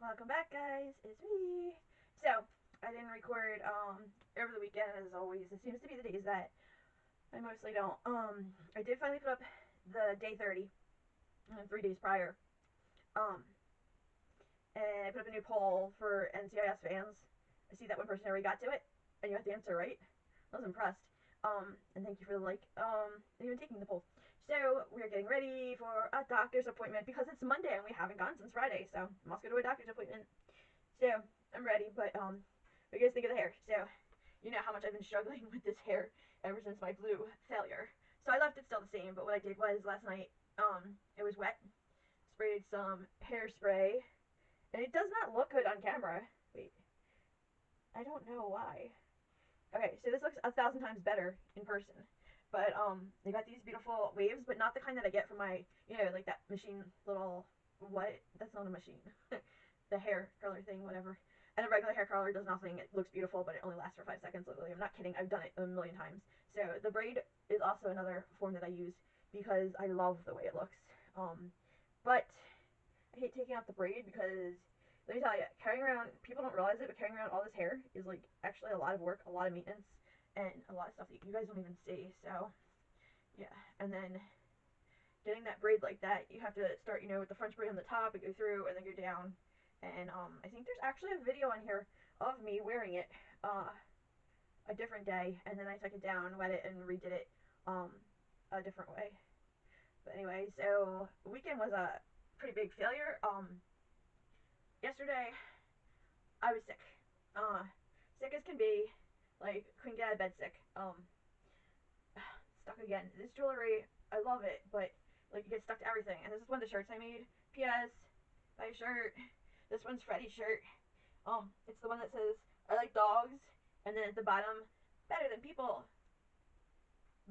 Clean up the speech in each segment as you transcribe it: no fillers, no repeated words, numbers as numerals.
Welcome back, guys. It's me. So, I didn't record over the weekend as always. It seems to be the days that I mostly don't. I did finally put up the day 30, 3 days prior. Um, and I put up a new poll for NCIS fans. I see that one person already got to it, and you got the answer right. I was impressed. And thank you for the like. And even taking the poll. So we're getting ready for a doctor's appointment because it's Monday and we haven't gone since Friday. So I must go to a doctor's appointment. So I'm ready, but what do you guys think of the hair? So you know how much I've been struggling with this hair ever since my blue failure. So I left it still the same, but what I did was last night, it was wet, sprayed some hairspray, and it does not look good on camera. Wait, I don't know why. Okay, so this looks 1,000 times better in person. But they got these beautiful waves, but not the kind that I get from my, like that machine little what? That's not a machine. The hair curler thing, whatever. And a regular hair curler does nothing. It looks beautiful, but it only lasts for 5 seconds. Literally, I'm not kidding. I've done it a million times. So the braid is also another form that I use because I love the way it looks. But I hate taking out the braid because let me tell you, carrying around people don't realize it, but carrying around all this hair is like actually a lot of work, a lot of maintenance, and a lot of stuff that you guys don't even see. So yeah, and then getting that braid like that, you have to start, with the French braid on the top and go through and then go down. And I think there's actually a video on here of me wearing it a different day, and then I took it down, wet it, and redid it a different way. But anyway, so weekend was a pretty big failure. Yesterday I was sick, uh, sick as can be, like couldn't get out of bed sick. Stuck again. This jewelry, I love it, but like you get stuck to everything. And this is one of the shirts I made. P.S. Buy a shirt. This one's Freddie's shirt. It's the one that says I like dogs, and then at the bottom, better than people.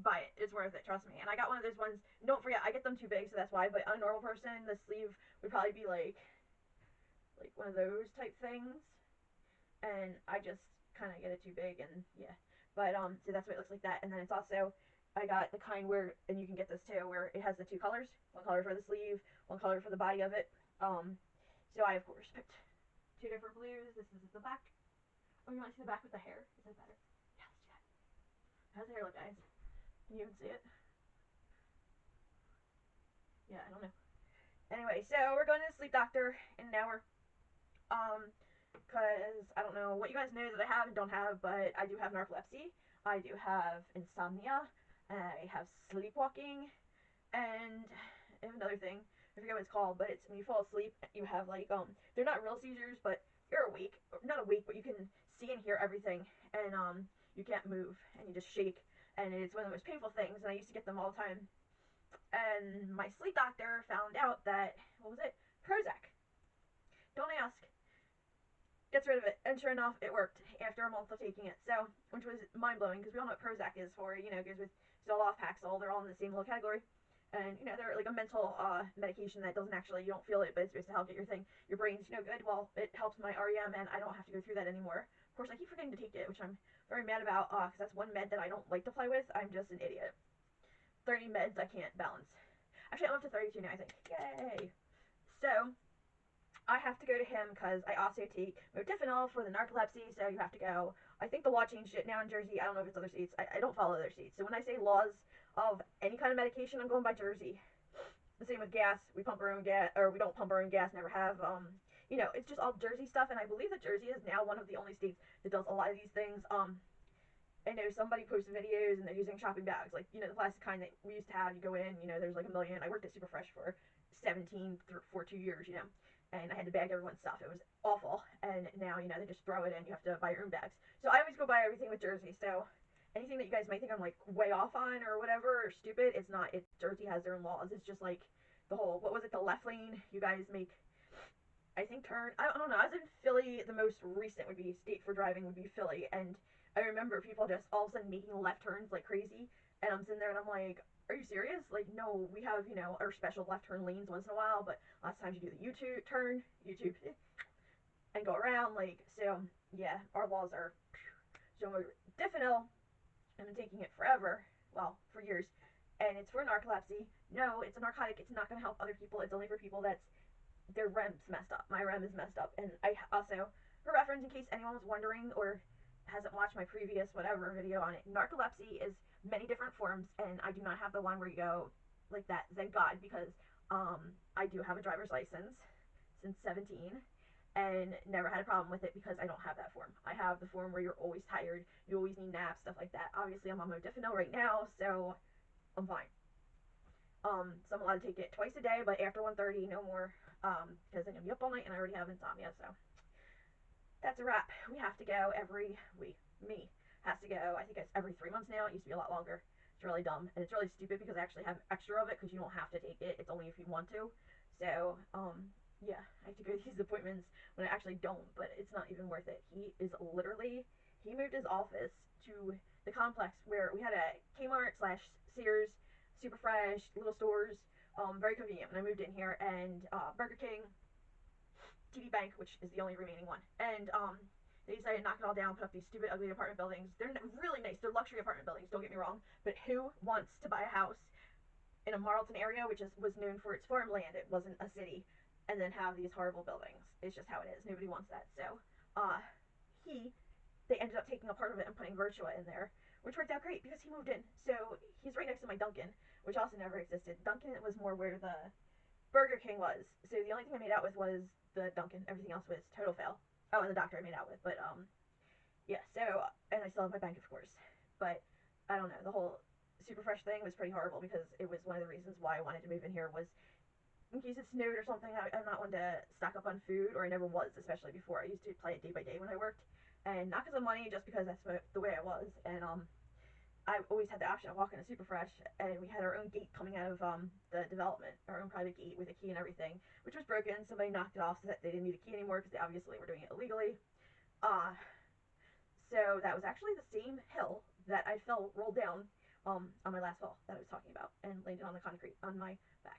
Buy it. It's worth it. Trust me. And I got one of those ones. Don't forget, I get them too big, so that's why. But a normal person, the sleeve would probably be like one of those type things, and I just kind of get it too big, and yeah. But so that's what it looks like that, and then it's also I got the kind where, and you can get this too, where it has the two colors, one color for the sleeve, one color for the body of it. So I of course picked two different blues. This is the back. Oh, you want to see the back with the hair? Is that better? Yeah, let's do that. How's the hair look, guys? Can you even see it? Yeah, I don't know. Anyway, so we're going to the sleep doctor in an hour. Because I don't know what you guys know that I have and don't have, but I do have narcolepsy. I do have insomnia. I have sleepwalking, and I have another thing. I forget what it's called, but it's when you fall asleep, you have like they're not real seizures, but you're awake, not awake, but you can see and hear everything, and you can't move, and you just shake, and it's one of the most painful things. And I used to get them all the time. And my sleep doctor found out that what was it? Prozac. Don't ask. Gets rid of it, and sure enough, it worked after a month of taking it. So, which was mind blowing because we all know what Prozac is for. It goes with Zoloft, Paxil. They're all in the same little category, and they're like a mental medication that doesn't actually, you don't feel it, but it's supposed to help get your brains good. Well, it helps my REM, and I don't have to go through that anymore. Of course, I keep forgetting to take it, which I'm very mad about because that's one med that I don't like to play with. I'm just an idiot. 30 meds I can't balance. Actually, I'm up to 32 now, I think. Yay! So I have to go to him because I also take modafinil for the narcolepsy, so you have to go. I think the law changed it now in Jersey. I don't know if it's other states. I don't follow other states. So when I say laws of any kind of medication, I'm going by Jersey. The same with gas. We pump our own gas, or we don't pump our own gas, never have. It's just all Jersey stuff, and I believe that Jersey is now one of the only states that does a lot of these things. I know somebody posted videos and they're using shopping bags, like, the plastic kind that we used to have. You go in, there's like a million. I worked at Super Fresh for 2 years, and I had to bag everyone's stuff. It was awful. And now, they just throw it in. You have to buy your own bags. So I always go buy everything with Jersey. So anything that you guys might think I'm like way off on or whatever or stupid, it's not. Jersey has their own laws. It's just like the whole, what was it, the left lane you guys make, I think, turn. I don't know. I was in Philly. The most recent would be state for driving would be Philly. And I remember people just all of a sudden making left turns like crazy. And I'm sitting there and I'm like, are you serious? Like, no, we have, our special left turn lanes once in a while, but lots of times you do the YouTube turn, and go around. Like, so, yeah, our laws are. So, Diffenil, I've been taking it forever. Well, for years. And it's for narcolepsy. No, it's a narcotic. It's not going to help other people. It's only for people that's their REM's messed up. My REM is messed up, and I also, for reference, in case anyone was wondering or hasn't watched my previous whatever video on it, narcolepsy is many different forms, and I do not have the one where you go like that. Thank God, because I do have a driver's license since 17 and never had a problem with it because I don't have that form. I have the form where you're always tired, you always need naps, stuff like that. Obviously, I'm on modafinil right now, so I'm fine. So I'm allowed to take it twice a day, but after 1:30, no more, because then you'll be up all night, and I already have insomnia, so that's a wrap. We have to go every week. Me has to go. I think it's every 3 months now. It used to be a lot longer. It's really dumb, and it's really stupid because I actually have extra of it because you don't have to take it. It's only if you want to. So, yeah, I have to go to these appointments when I actually don't, but it's not even worth it. He moved his office to the complex where we had a Kmart slash Sears, super fresh, little stores, very convenient when I moved in here, and Burger King, TD Bank, which is the only remaining one. And they decided to knock it all down, put up these stupid, ugly apartment buildings. They're really nice. They're luxury apartment buildings, don't get me wrong. But who wants to buy a house in a Marlton area, which was known for its farmland? It wasn't a city. And then have these horrible buildings. It's just how it is. Nobody wants that. So, they ended up taking a part of it and putting Virtua in there, which worked out great because he moved in. So he's right next to my Dunkin', which also never existed. Dunkin' was more where the Burger King was. So the only thing I made out with was the Dunkin'. Everything else was total fail. Oh, and the doctor I made out with. But, yeah, so, and I still have my bank, of course. But, I don't know, the whole super fresh thing was pretty horrible because it was one of the reasons why I wanted to move in here was in case it snowed or something. I'm not one to stock up on food, or I never was, especially before. I used to play it day by day when I worked. And not because of money, just because that's the way I was. And, I always had the option of walking to Super Fresh, and we had our own gate coming out of the development, our own private gate with a key and everything, which was broken. Somebody knocked it off so that they didn't need a key anymore because they obviously were doing it illegally. So that was actually the same hill that I rolled down on my last fall that I was talking about, and landed on the concrete on my back.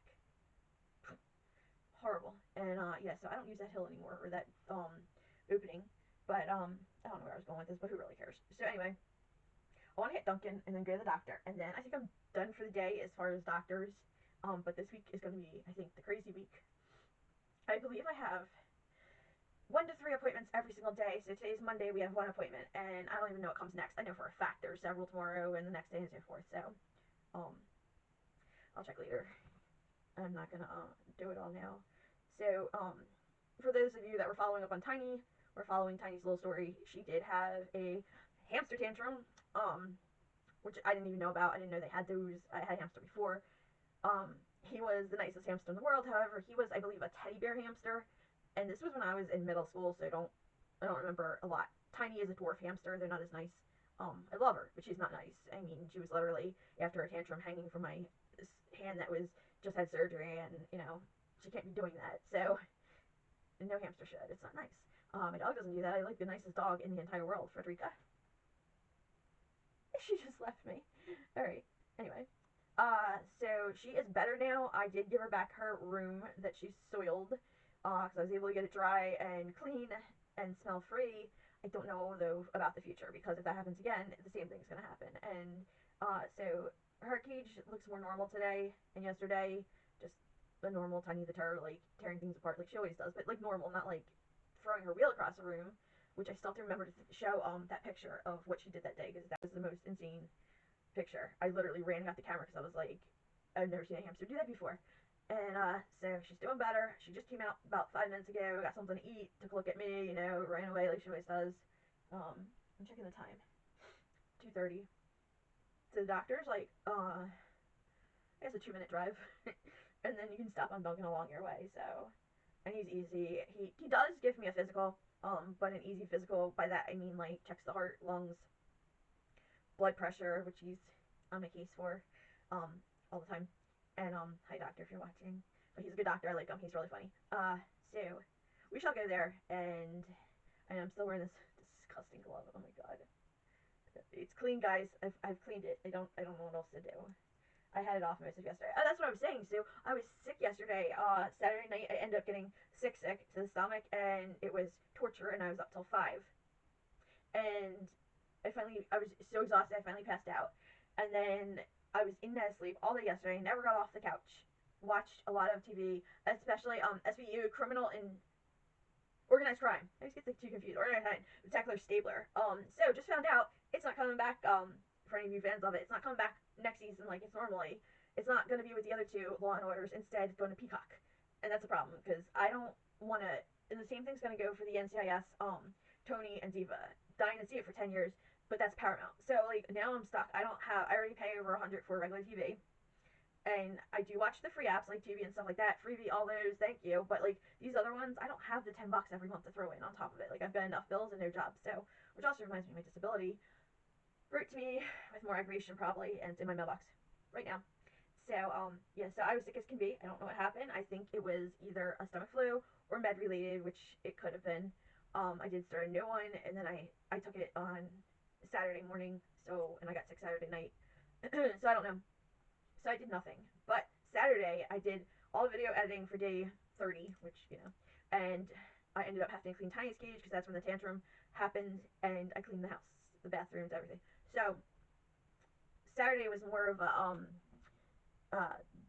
Horrible. And yeah, so I don't use that hill anymore, or that opening. But I don't know where I was going with this, but who really cares? So anyway, I want to hit Dunkin' and then go to the doctor. And then I think I'm done for the day as far as doctors. But this week is going to be, I think, the crazy week. I believe I have 1 to 3 appointments every single day. So today's Monday, we have 1 appointment. And I don't even know what comes next. I know for a fact there's several tomorrow and the next day and so forth. So, I'll check later. I'm not going to do it all now. So, for those of you that were following up on Tiny, or following Tiny's little story, she did have a hamster tantrum, which I didn't even know about. I didn't know they had those. I had a hamster before. He was the nicest hamster in the world. However, he was, I believe, a teddy bear hamster, and this was when I was in middle school, so I don't remember a lot. Tiny is a dwarf hamster. They're not as nice. I love her, but she's not nice. I mean, she was literally, after a tantrum, hanging from my hand that was just had surgery, and, you know, she can't be doing that. So, no hamster should. It's not nice. My dog doesn't do that. I like the nicest dog in the entire world, Frederica. She just left me. Alright. Anyway. So she is better now. I did give her back her room that she soiled, because I was able to get it dry and clean and smell free. I don't know, though, about the future, because if that happens again, the same thing's gonna happen. And, so her cage looks more normal today and yesterday. Just the normal Tiny the Turd, like, tearing things apart like she always does, but, like, normal, not, like, throwing her wheel across the room, which I still have to remember to show that picture of what she did that day, because that was the most insane picture. I literally ran and got the camera because I was like, I've never seen a hamster do that before. And so she's doing better. She just came out about 5 minutes ago, got something to eat, took a look at me, you know, ran away like she always does. I'm checking the time. 2:30. So the doctor's like, I guess a 2-minute drive. And then you can stop on Dunkin' along your way, so. And he's easy. He does give me a physical, but an easy physical. By that I mean, like, checks the heart, lungs, blood pressure, which he's on my case for, all the time. And hi doctor if you're watching. But he's a good doctor. I like him. He's really funny. So we shall go there, and I'm still wearing this disgusting glove. Oh my god. It's clean, guys. I've cleaned it. I don't know what else to do. I had it off most of yesterday. Oh, that's what I was saying. So I was sick yesterday. Saturday night I ended up getting sick to the stomach, and it was torture, and I was up till 5. And I was so exhausted, I finally passed out. And then I was in bed asleep all day yesterday, never got off the couch. watched a lot of TV, especially SVU, Criminal and Organized Crime. I always get the two confused. Organized Crime, Spectacular Stabler. So just found out it's not coming back. For any of you fans of it, it's not coming back next season like it's normally. It's not going to be with the other two Law and Orders. Instead, it's going to Peacock, and that's a problem because I don't want to. And the same thing's going to go for the NCIS. Tony and Diva. Dying to see it for 10 years, but that's Paramount. So like now I'm stuck. I already pay over $100 for regular TV. And I do watch the free apps like Tubi and stuff like that. Freebie, all those, thank you. But like these other ones, I don't have the $10 every month to throw in on top of it. Like I've got enough bills and no job. So, which also reminds me of my disability. Wrote to me with more aggravation probably, and it's in my mailbox right now. So yeah, so I was sick as can be. I don't know what happened. I think it was either a stomach flu or med related, which it could have been. I did start a new one, and then I took it on Saturday morning. So and I got sick Saturday night. So I don't know. So I did nothing. But Saturday I did all the video editing for day 30, which, you know, and I ended up having to clean Tiny's cage because that's when the tantrum happened, and I cleaned the house, the bathrooms, everything. So Saturday was more of a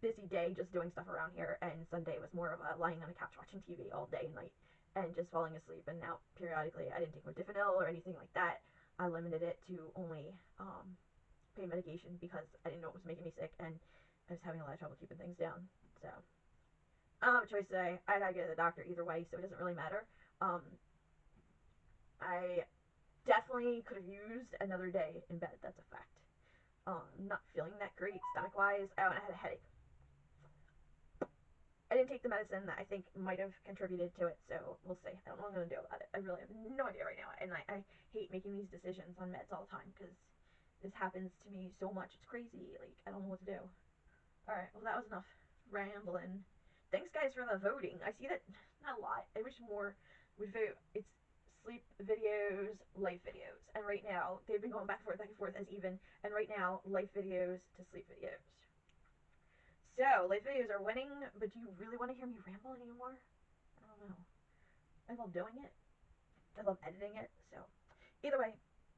busy day just doing stuff around here, and Sunday was more of a lying on the couch watching TV all day and night and just falling asleep. And now periodically I didn't take modafinil or anything like that. I limited it to only pain medication because I didn't know it was making me sick, and I was having a lot of trouble keeping things down. So I don't have a choice today. I gotta go to the doctor either way, so it doesn't really matter. I definitely could have used another day in bed. That's a fact. Not feeling that great stomach wise. I had a headache. I didn't take the medicine that I think might have contributed to it, so we'll see. I don't know what I'm gonna do about it. I really have no idea right now, and I hate making these decisions on meds all the time because this happens to me so much. It's crazy. Like I don't know what to do. All right. Well, that was enough rambling. Thanks, guys, for the voting. I see that not a lot. I wish more would vote. It's sleep videos, life videos, and right now they've been going back and forth as even. And right now, life videos to sleep videos. So life videos are winning, but do you really want to hear me ramble anymore? I don't know. I love doing it. I love editing it. So either way,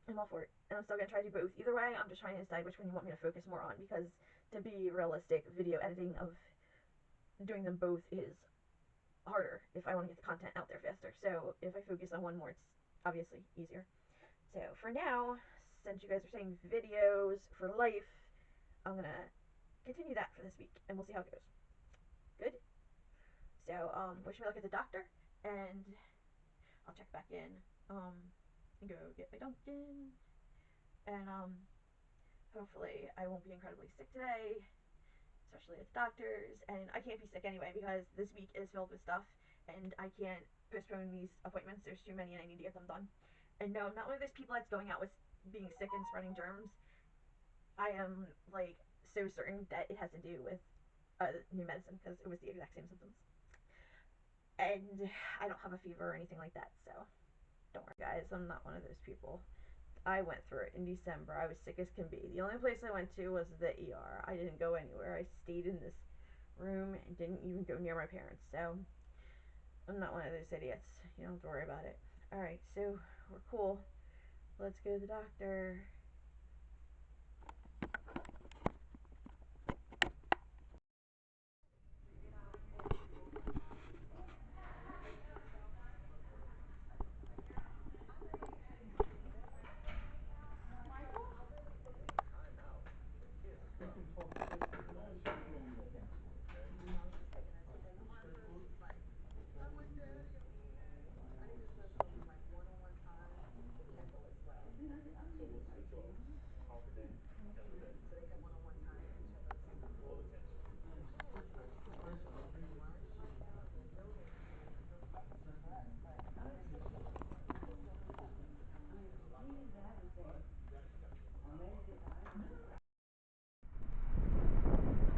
I'm all for it, and I'm still gonna try to do both. Either way, I'm just trying to decide which one you want me to focus more on because, to be realistic, video editing of doing them both is harder if I want to get the content out there faster. So if I focus on one more, it's obviously easier. So for now, since you guys are saying videos for life, I'm gonna continue that for this week, and we'll see how it goes. Good. So wish me luck at the doctor, and I'll check back in. And go get my Dunkin', and hopefully I won't be incredibly sick today, especially at the doctor's. And I can't be sick anyway because this week is filled with stuff, and I can't postpone these appointments. There's too many, and I need to get them done. And no, I'm not one of those people that's going out with being sick and spreading germs. I am like so certain that it has to do with new medicine because it was the exact same symptoms, and I don't have a fever or anything like that. So don't worry, guys. I'm not one of those people. I went through it in December. I was sick as can be. The only place I went to was the ER. I didn't go anywhere. I stayed in this room and didn't even go near my parents. So I'm not one of those idiots. You don't have to worry about it. Alright, so we're cool. Let's go to the doctor.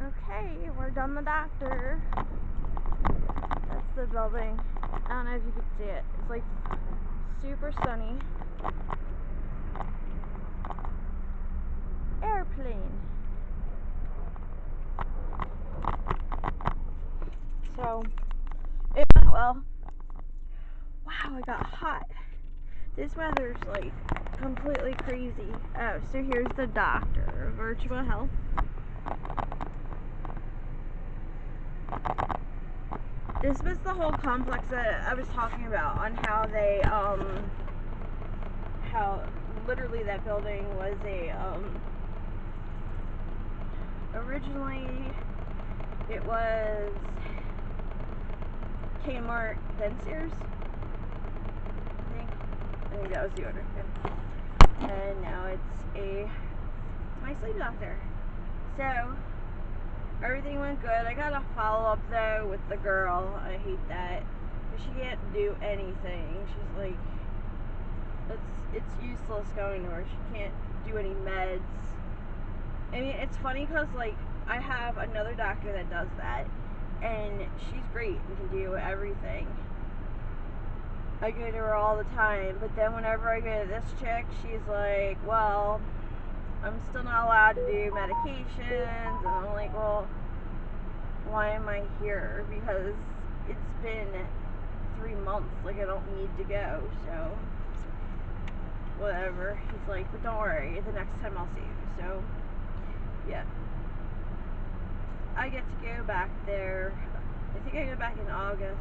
Okay, we're done the doctor. That's the building. I don't know if you can see it. It's like super sunny. Airplane. So, it went well. Wow, it got hot. This weather's like completely crazy. Oh, so here's the doctor. Virtual Health. this was the whole complex that I was talking about, on how they, how literally that building was a, originally it was Kmart, then Sears, I think that was the order, yeah. And now it's my sleep doctor. So, everything went good. I got a follow-up though with the girl. I hate that. Because she can't do anything. She's like, it's useless going to her. She can't do any meds. I mean, it's funny because, like, I have another doctor that does that. And she's great and can do everything. I go to her all the time. But then whenever I go to this chick, she's like, well, I'm still not allowed to do medications. And I'm like, well, why am I here? Because it's been 3 months. Like, I don't need to go. So, whatever. He's like, but don't worry. The next time I'll see you. So, yeah. I get to go back there. I think I go back in August.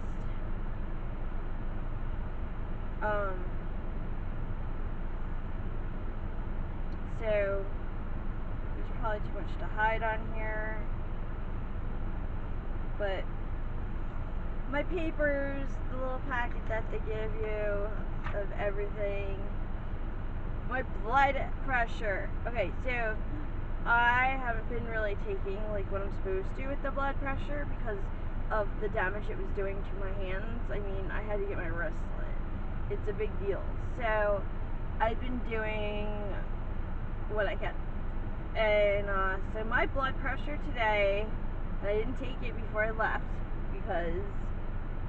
So, there's probably too much to hide on here. But, my papers, the little packet that they give you of everything. My blood pressure. Okay, so, I haven't been really taking, like, what I'm supposed to with the blood pressure because of the damage it was doing to my hands. I mean, I had to get my wrist slit. It's a big deal. So, I've been doing what I can. And so my blood pressure today, I didn't take it before I left because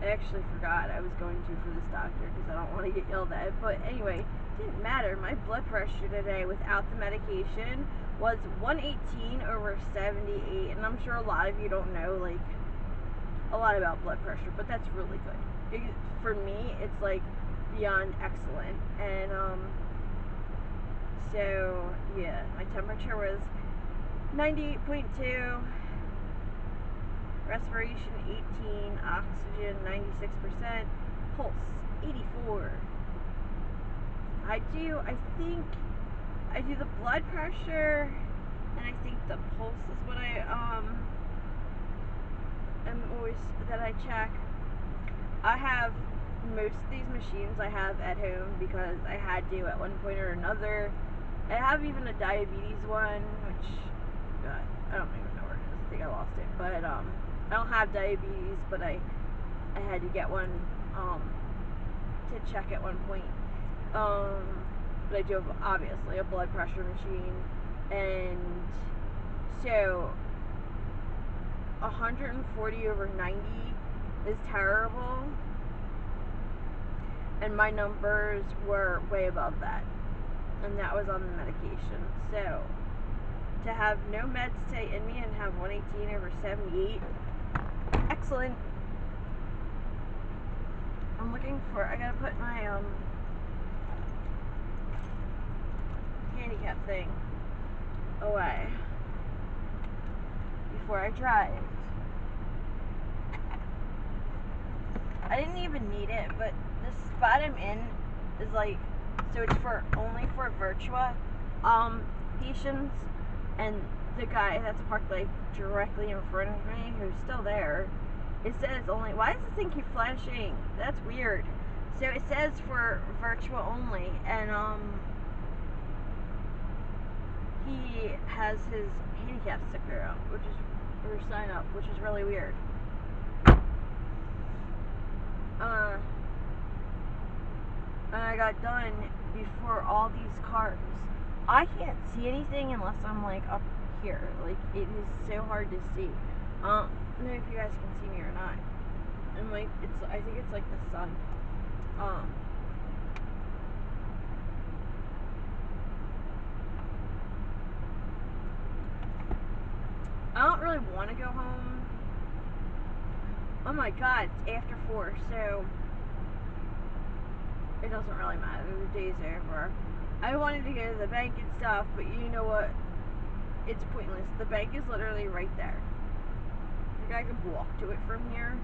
I actually forgot I was going to for this doctor because I don't want to get yelled at. But anyway, it didn't matter. My blood pressure today without the medication was 118/78. And I'm sure a lot of you don't know, like, a lot about blood pressure, but that's really good. For me, it's like beyond excellent. And so yeah, my temperature was 98.2, respiration 18, oxygen 96%, pulse 84. I think I do the blood pressure, and I think the pulse is what I am always that I check. I have most of these machines I have at home because I had to at one point or another. I have even a diabetes one, which I don't even know where it is. I think I lost it. But I don't have diabetes, but I had to get one to check at one point. But I do have, obviously, a blood pressure machine, and so 140/90 is terrible, and my numbers were way above that, and that was on the medication. So to have no meds stay in me and have 118/78, excellent. I'm looking for, I gotta put my handicap thing away before I drive. I didn't even need it, but the spot I'm in is like, so it's for only for Virtua patients, and the guy that's parked like directly in front of me, who's still there, it says only, why does this thing keep flashing? That's weird. So it says for Virtua only, and he has his handicap sticker out, which is, or sign up, which is really weird. And I got done before all these cars. I can't see anything unless I'm like up here. Like, it is so hard to see. I don't know if you guys can see me or not. And like, I think it's like the sun. I don't really want to go home. Oh my god, it's after 4, so it doesn't really matter. The day's over. I wanted to go to the bank and stuff, but you know what? It's pointless. The bank is literally right there. like I could walk to it from here,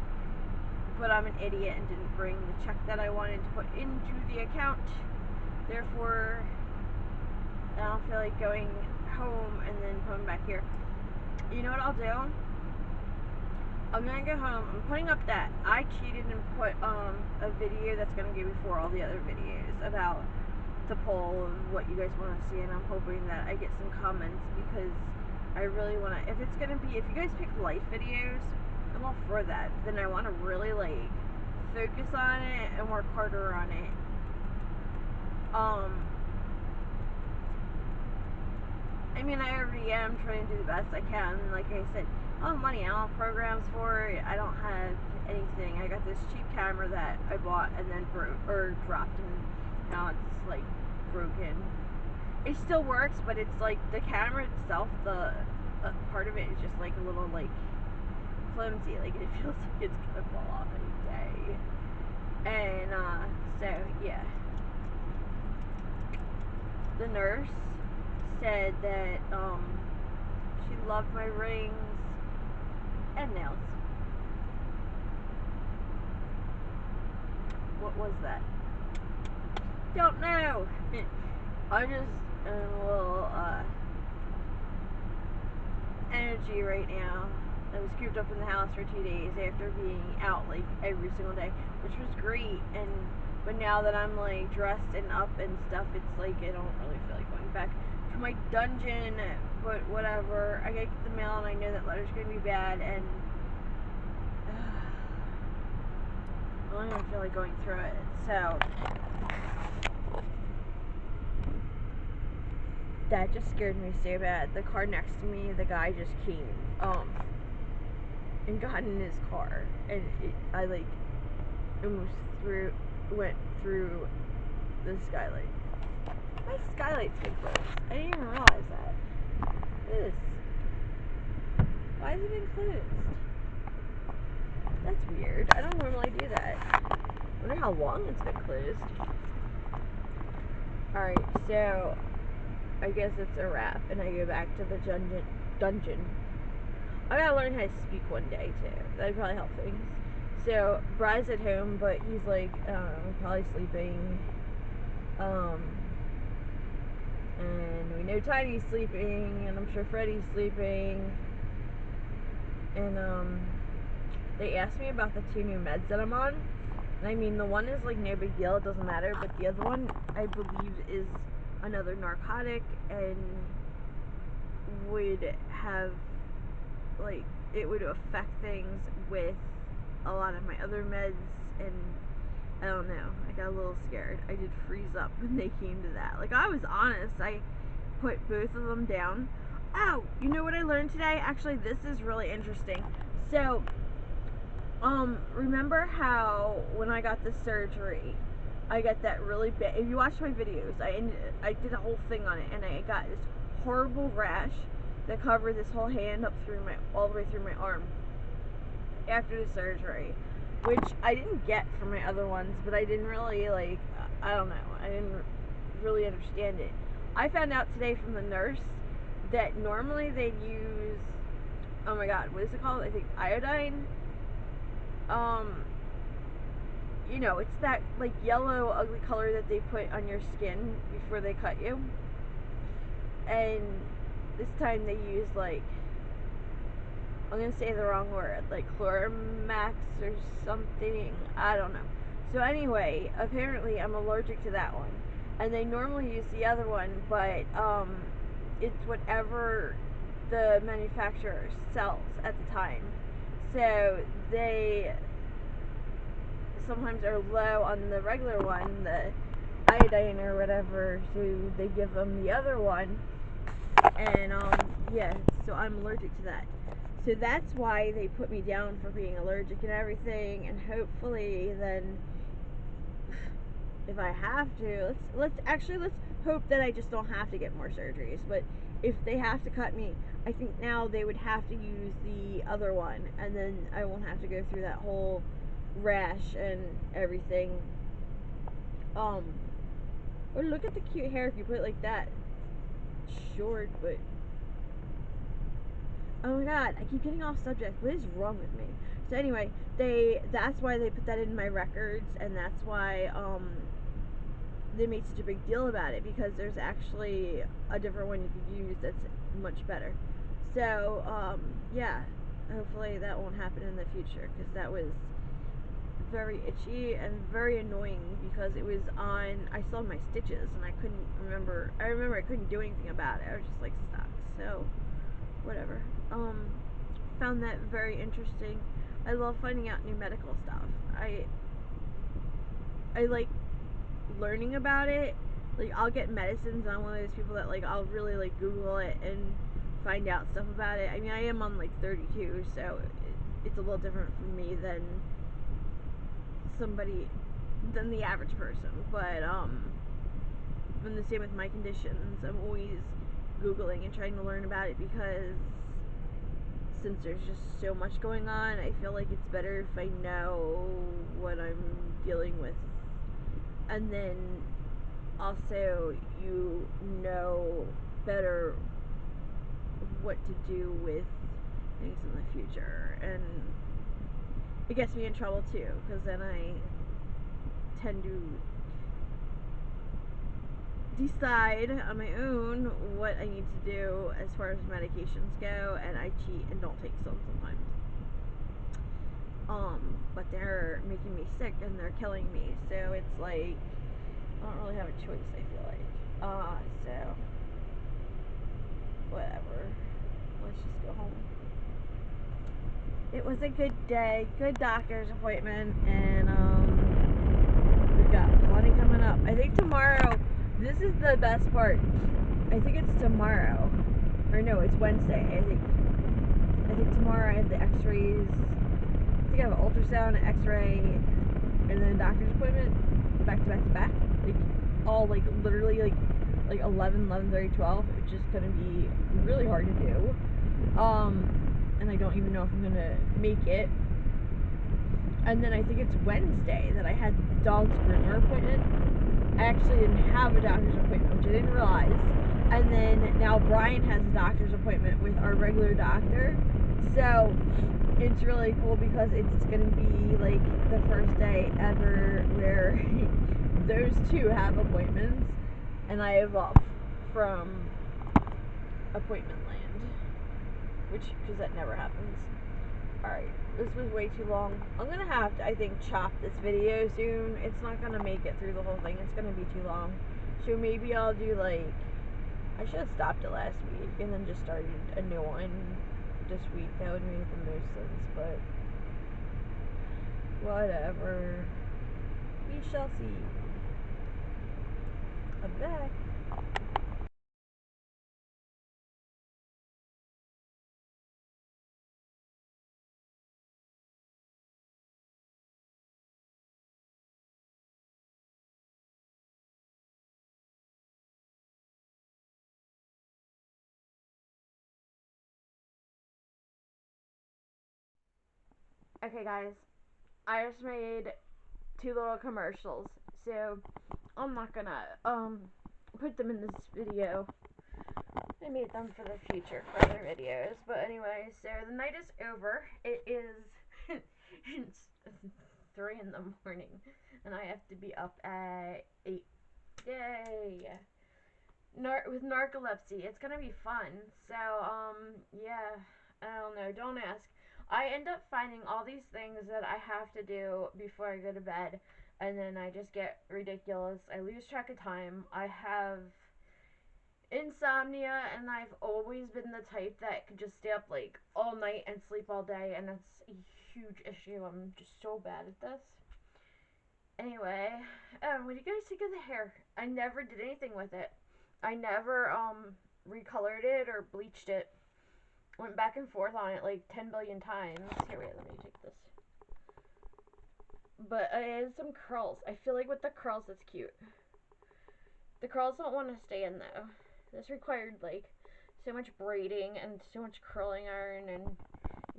but I'm an idiot and didn't bring the check that I wanted to put into the account. Therefore, I don't feel like going home and then coming back here. You know what I'll do? I'm gonna go home. I'm putting up that I cheated and put a video that's gonna go before all the other videos about the poll of what you guys want to see, and I'm hoping that I get some comments because I really want to. If it's gonna be, if you guys pick life videos, I'm all for that. Then I want to really like focus on it and work harder on it. I mean, I already am trying to do the best I can. Like I said, I don't have money. I don't have programs for it. I don't have anything. I got this cheap camera that I bought and then broke or dropped, and now it's like broken. It still works, but it's like the camera itself, the part of it is just like a little like flimsy. Like it feels like it's gonna fall off any day. And so yeah, the nurse said that she loved my rings and nails. What was that? Don't know. I just am a little energy right now. I was cooped up in the house for 2 days after being out like every single day, which was great. But now that I'm like dressed and up and stuff, it's like I don't really feel like going back to my dungeon. But whatever, I gotta get the mail, and I know that letter's gonna be bad, and I don't even feel like going through it. So that just scared me so bad. The car next to me, the guy just came and got in his car, and I like almost went through the skylight. My skylight's been closed. I didn't even realize that. This. Why has it been closed? That's weird. I don't normally do that. I wonder how long it's been closed. Alright, so I guess it's a wrap, and I go back to the dungeon. I gotta learn how to speak one day too. That'd probably help things. So Bry's at home, but he's like probably sleeping. And we know Tiny's sleeping, and I'm sure Freddie's sleeping. And they asked me about the 2 new meds that I'm on. And I mean, the one is like no big deal, it doesn't matter, but the other one I believe is another narcotic and would have like it would affect things with a lot of my other meds, and I don't know, I got a little scared. I did freeze up when they came to that. Like, I was honest, I put both of them down. Oh, you know what I learned today? Actually, this is really interesting. So remember how when I got the surgery, I got that really bad, if you watch my videos, I did a whole thing on it, and I got this horrible rash that covered this whole hand up through all the way through my arm after the surgery, which I didn't get from my other ones, but I didn't really like, I don't know, I didn't really understand it. I found out today from the nurse that normally they'd use, oh my god, what is it called? I think iodine. You know, it's that like yellow ugly color that they put on your skin before they cut you. And this time they used like, I'm gonna say the wrong word, like Chloramax or something, I don't know. So anyway, apparently I'm allergic to that one, and they normally use the other one, but it's whatever the manufacturer sells at the time. So they sometimes are low on the regular one, the iodine or whatever, so they give them the other one, and yeah, so I'm allergic to that. So that's why they put me down for being allergic and everything, and hopefully then, if I have to, let's hope that I just don't have to get more surgeries. But if they have to cut me, I think now they would have to use the other one, and then I won't have to go through that whole rash and everything. Oh, look at the cute hair if you put it like that. Short, but Oh my god, I keep getting off subject. What is wrong with me? So anyway, that's why they put that in my records, and that's why they made such a big deal about it, because there's actually a different one you could use that's much better. So yeah, hopefully that won't happen in the future, because that was very itchy and very annoying, because it was on, I saw my stitches and I remember I couldn't do anything about it. I was just like stuck. So whatever. Found that very interesting. I love finding out new medical stuff. I like learning about it. Like, I'll get medicines. I'm one of those people that, like, I'll really, like, Google it and find out stuff about it. I mean, I am on, like, 32, so it's a little different for me than the average person. But I'm the same with my conditions. I'm always Googling and trying to learn about it, because since there's just so much going on, I feel like it's better if I know what I'm dealing with. And then also, you know better what to do with things in the future. And it gets me in trouble too, because then I tend to decide on my own what I need to do as far as medications go, and I cheat and don't take some sometimes. But they're making me sick and they're killing me, so it's like I don't really have a choice, I feel like. So whatever. Let's just go home. It was a good day, good doctor's appointment, and we've got plenty coming up. I think tomorrow, this is the best part. I think it's tomorrow. Or no, it's Wednesday. I think tomorrow I have the x-rays. I think I have an ultrasound, an x-ray, and then a doctor's appointment back to back to back. Like, all, like, literally, like 11, 11:30, 12, which is going to be really hard to do. And I don't even know if I'm going to make it. And then I think it's Wednesday that I had the dog's groomer appointment. I actually didn't have a doctor's appointment, which I didn't realize. And then now Brian has a doctor's appointment with our regular doctor. So it's really cool, because it's going to be like the first day ever where those two have appointments and I have off from appointment land, because that never happens. Alright, this was way too long. I'm gonna have to, I think, chop this video soon. It's not gonna make it through the whole thing. It's gonna be too long. So maybe I'll do, like, I should have stopped it last week and then just started a new one this week. That would make the most sense, but whatever. We shall see. I'm back. Okay, guys, I just made 2 little commercials, so I'm not gonna put them in this video. I made them for the future, for other videos. But anyway, so the night is over. It is it's 3 in the morning, and I have to be up at 8. Yay! With narcolepsy, it's gonna be fun. So yeah, I don't know. Don't ask. I end up finding all these things that I have to do before I go to bed, and then I just get ridiculous. I lose track of time. I have insomnia, and I've always been the type that could just stay up like all night and sleep all day, and that's a huge issue. I'm just so bad at this. Anyway, what do you guys think of the hair? I never did anything with it. I never recolored it or bleached it. Went back and forth on it like 10 billion times. Here, wait, let me take this. But it has some curls. I feel like with the curls, it's cute. The curls don't want to stay in though. This required like so much braiding and so much curling iron, and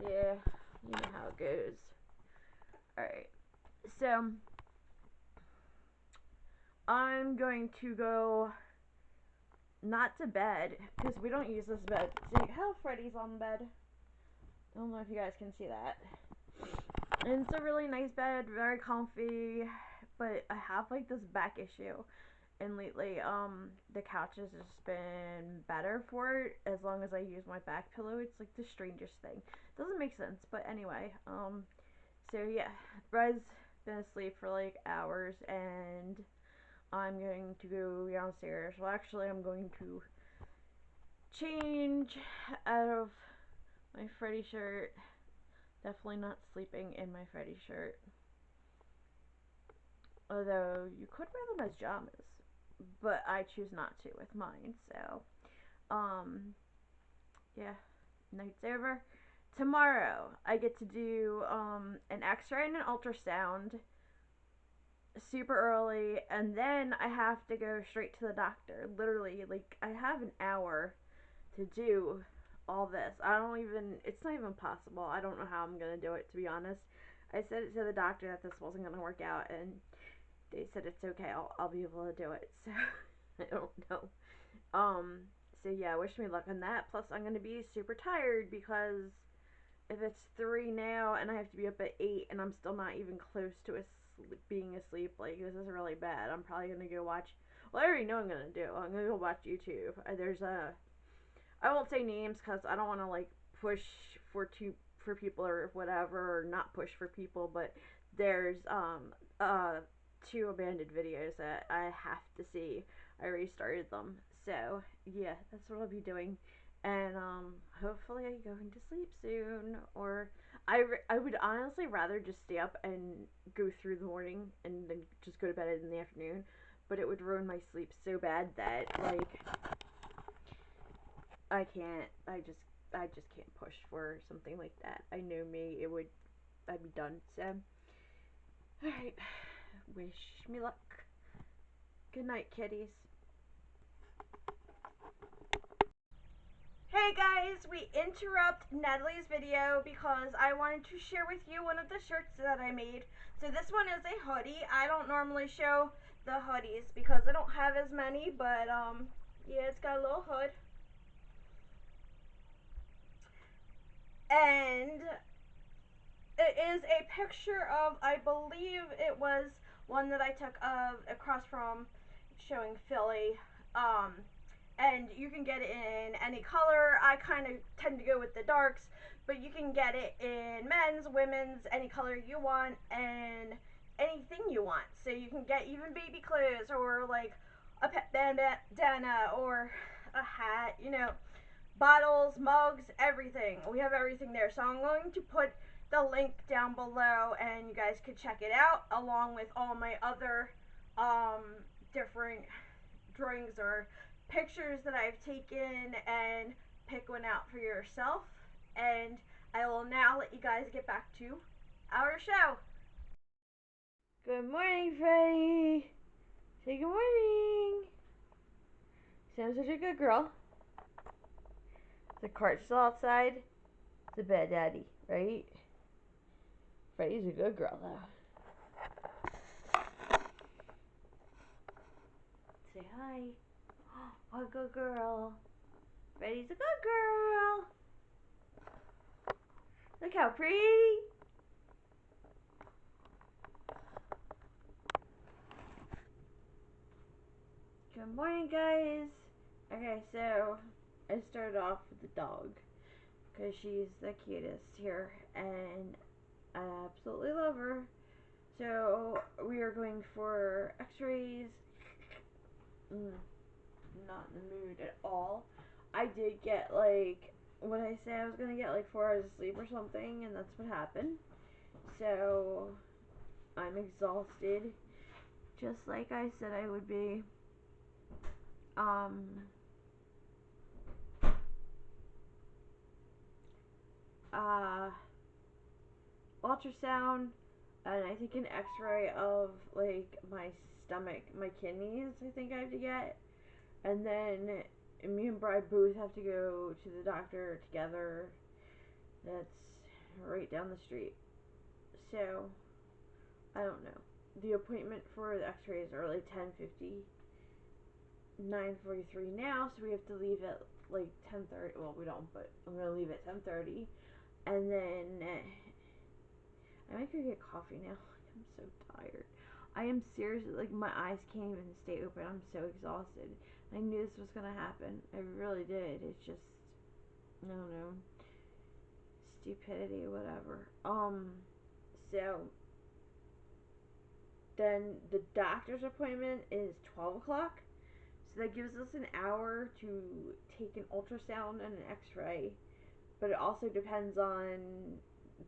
yeah, you know how it goes. Alright, so I'm going to go not to bed, because we don't use this bed. See how Freddie's on the bed? I don't know if you guys can see that. And it's a really nice bed, very comfy, but I have like this back issue. And lately, the couch has just been better for it as long as I use my back pillow. It's like the strangest thing. Doesn't make sense, but anyway, so yeah, Brad's been asleep for like hours, and I'm going to go downstairs. Well, actually, I'm going to change out of my Freddie shirt. Definitely not sleeping in my Freddie shirt. Although you could wear them as pajamas, but I choose not to with mine. So, um, yeah, night's over. Tomorrow I get to do an X-ray and an ultrasound super early, and then I have to go straight to the doctor. Literally, like I have an hour to do all this. I don't even. It's not even possible. I don't know how I'm gonna do it, to be honest. I said it to the doctor that this wasn't gonna work out, and they said it's okay. I'll be able to do it. So I don't know. Um. So yeah, wish me luck on that. Plus, I'm gonna be super tired because if it's 3 now and I have to be up at 8 and I'm still not even close to being asleep, like this is really bad. I'm probably gonna go watch. Well, I already know what I'm gonna do. I'm gonna go watch YouTube. There's a. I won't say names because I don't want to like push for people or whatever, or not push for people. But there's two abandoned videos that I have to see. I already started them, so yeah, that's what I'll be doing. And hopefully I go into sleep soon. Or I would honestly rather just stay up and go through the morning and then just go to bed in the afternoon. But it would ruin my sleep so bad that like I can't. I just can't push for something like that. I know me. It would. I'd be done. So, all right. Wish me luck. Good night, kitties. Hey guys, we interrupt Natalie's video because I wanted to share with you one of the shirts that I made. So this one is a hoodie. I don't normally show the hoodies because I don't have as many, but yeah, it's got a little hood. And it is a picture of, I believe it was one that I took of across from showing Philly. And you can get it in any color. I kind of tend to go with the darks, but you can get it in men's, women's, any color you want, and anything you want. So you can get even baby clothes or like a pet bandana or a hat, bottles, mugs, everything. We have everything there. So I'm going to put the link down below and you guys could check it out along with all my other different drawings or pictures that I've taken, and pick one out for yourself. And I will now let you guys get back to our show. Good morning, Freddie. Say good morning. Sounds such a good girl. The cart's still outside. It's a bad daddy, right? Freddie's a good girl, though. Say hi. Oh, a good girl. Freddie's a good girl. Look how pretty. Good morning, guys. Okay, so I started off with the dog because she's the cutest here, and I absolutely love her. So we are going for X-rays. Not in the mood at all. I did get like what I say I was gonna get like 4 hours of sleep or something, and that's what happened. So I'm exhausted, just like I said I would be. Um, uh, Ultrasound, and I think an X-ray of like my stomach, my kidneys. I think I have to get, and then me and Brad both have to go to the doctor together. That's right down the street. So I don't know. The appointment for the X-ray is early 10:50. 9:43 now, so we have to leave at like 10:30. Well, we don't, but I'm gonna leave at 10:30. And then I might go get coffee now. I'm so tired. I am seriously, like, my eyes can't even stay open. I'm so exhausted. I knew this was gonna happen. I really did. It's just, no, stupidity, whatever. So then the doctor's appointment is 12 o'clock. So that gives us an hour to take an ultrasound and an x-ray. But it also depends on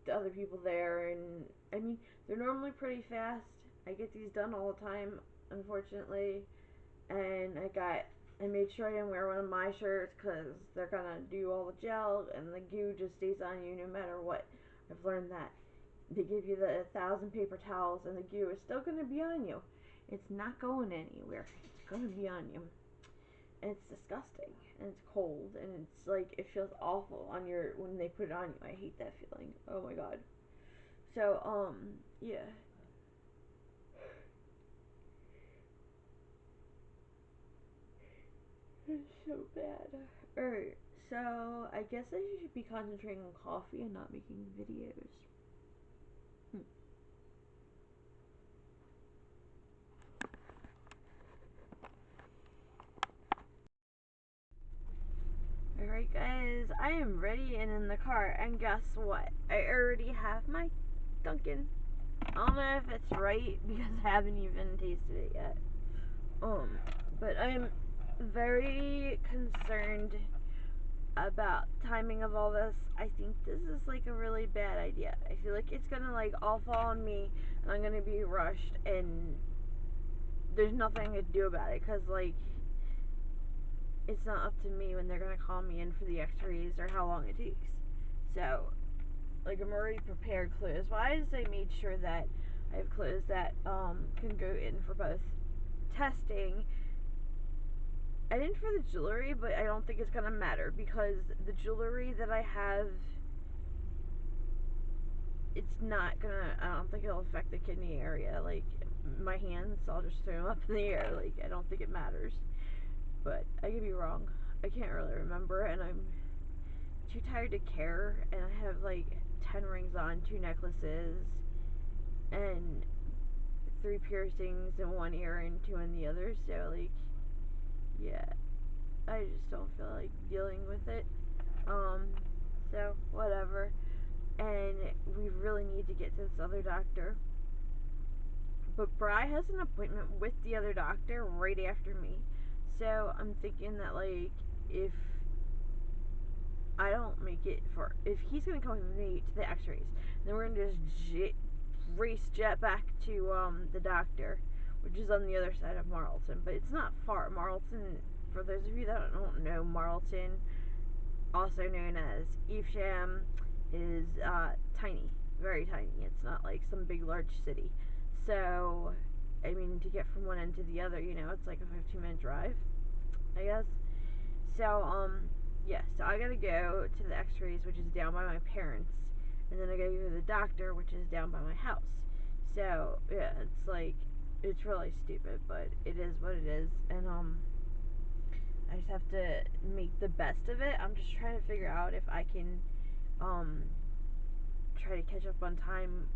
the other people there. And I mean, they're normally pretty fast. I get these done all the time, unfortunately. And I made sure I didn't wear one of my shirts because they're gonna do all the gel and the goo just stays on you no matter what. I've learned that. They give you the 1,000 paper towels and the goo is still gonna be on you. It's not going anywhere. It's gonna be on you. And it's disgusting. And it's cold and it's like it feels awful on your when they put it on you. I hate that feeling. Oh my god. So, yeah. It's so bad. Alright, so I guess I should be concentrating on coffee and not making videos. Alright, guys, I am ready and in the car, and guess what? I already have my Dunkin'. I don't know if it's right because I haven't even tasted it yet. But I'm very concerned about timing of all this. I think this is like a really bad idea. I feel like it's gonna like all fall on me, and I'm gonna be rushed, and there's nothing to do about it because like it's not up to me when they're gonna call me in for the X-rays or how long it takes. So like I'm already prepared clothes wise. I made sure that I have clothes that can go in for both testing. I didn't for the jewelry, but I don't think it's gonna matter because the jewelry that I have, it's not gonna. I don't think it'll affect the kidney area. Like my hands, I'll just throw them up in the air. Like I don't think it matters. But I could be wrong. I can't really remember, and I'm too tired to care. And I have like 10 rings on, 2 necklaces, and 3 piercings in one ear and 2 in the other. So like, yeah, I just don't feel like dealing with it. So whatever. And we really need to get to this other doctor. But Bri has an appointment with the other doctor right after me. So I'm thinking that like if I don't make it for if he's gonna come with me to the X-rays, then we're gonna just race jet back to the doctor, which is on the other side of Marlton. But it's not far. Marlton, for those of you that don't know, Marlton, also known as Evesham, is tiny, very tiny. It's not like some big large city. So I mean, to get from one end to the other, it's like a 15-minute drive, I guess. So, yeah, so I gotta go to the x-rays, which is down by my parents, and then I gotta go to the doctor, which is down by my house. So, yeah, it's like, it's really stupid, but it is what it is, and, I just have to make the best of it. I'm just trying to figure out if I can, try to catch up on time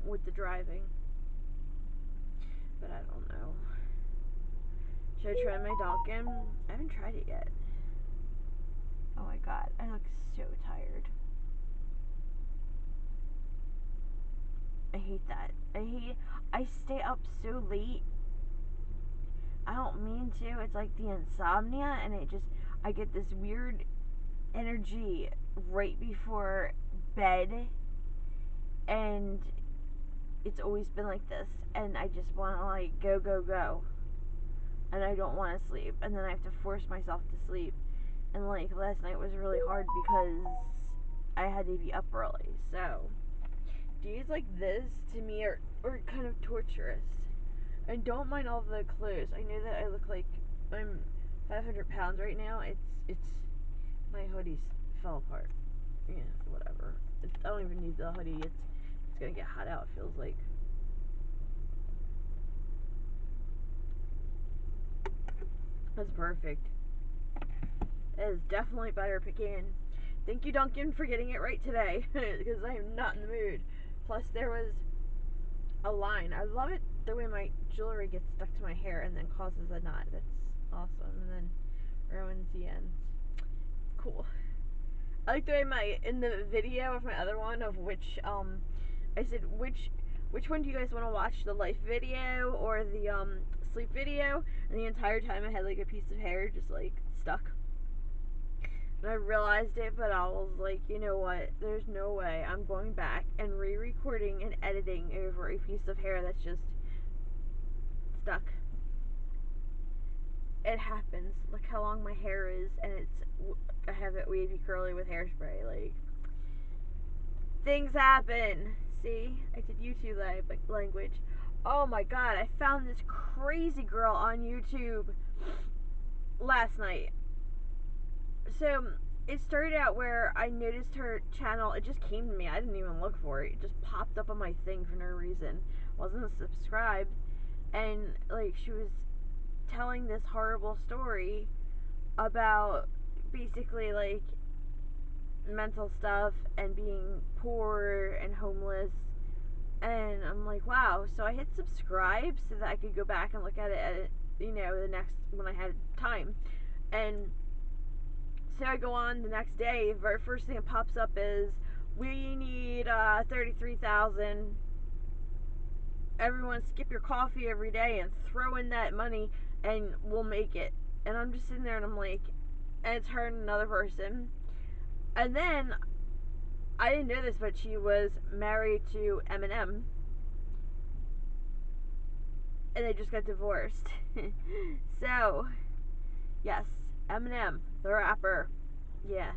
with the driving. But I don't know. Should I try my Dunkin'? I haven't tried it yet. Oh my god, I look so tired. I hate that. I stay up so late. I don't mean to. It's like the insomnia, and I get this weird energy right before bed, and it's always been like this, and I just want to like go, and I don't want to sleep, and then I have to force myself to sleep. And like last night was really hard because I had to be up early. So days like this to me are kind of torturous. And don't mind all the clothes. I know that I look like I'm 500 pounds right now. It's my hoodies fell apart. Yeah, whatever. I don't even need the hoodie. It's gonna get hot out. It feels like. That's perfect. It is definitely better pecan. Thank you, Duncan, for getting it right today, because I am not in the mood. Plus, there was a line. I love it the way my jewelry gets stuck to my hair and then causes a knot. That's awesome. And then ruins the ends. Cool. I like the way in the video of my other one of which I said which one do you guys want to watch, the life video or the sleep video? And the entire time I had like a piece of hair just like stuck. And I realized it, but I was like, you know what? There's no way I'm going back and re-recording and editing over a piece of hair that's just stuck. It happens. Look how long my hair is, and I have it wavy curly with hairspray. Like, things happen. See, I did YouTube language. Oh my god, I found this crazy girl on YouTube last night. So it started out where I noticed her channel. It just came to me. I didn't even look for it. It just popped up on my thing for no reason. Wasn't subscribed, and like she was telling this horrible story about basically like mental stuff and being poor and homeless. And I'm like, wow. So I hit subscribe so that I could go back and look at it the next when I had time. And so I go on the next day. The very first thing that pops up is we need 33,000. Everyone skip your coffee every day and throw in that money and we'll make it. And I'm just sitting there and I'm like, and it's her and another person. And then I didn't know this, but she was married to Eminem, and they just got divorced. So, yes, Eminem, the rapper. Yeah.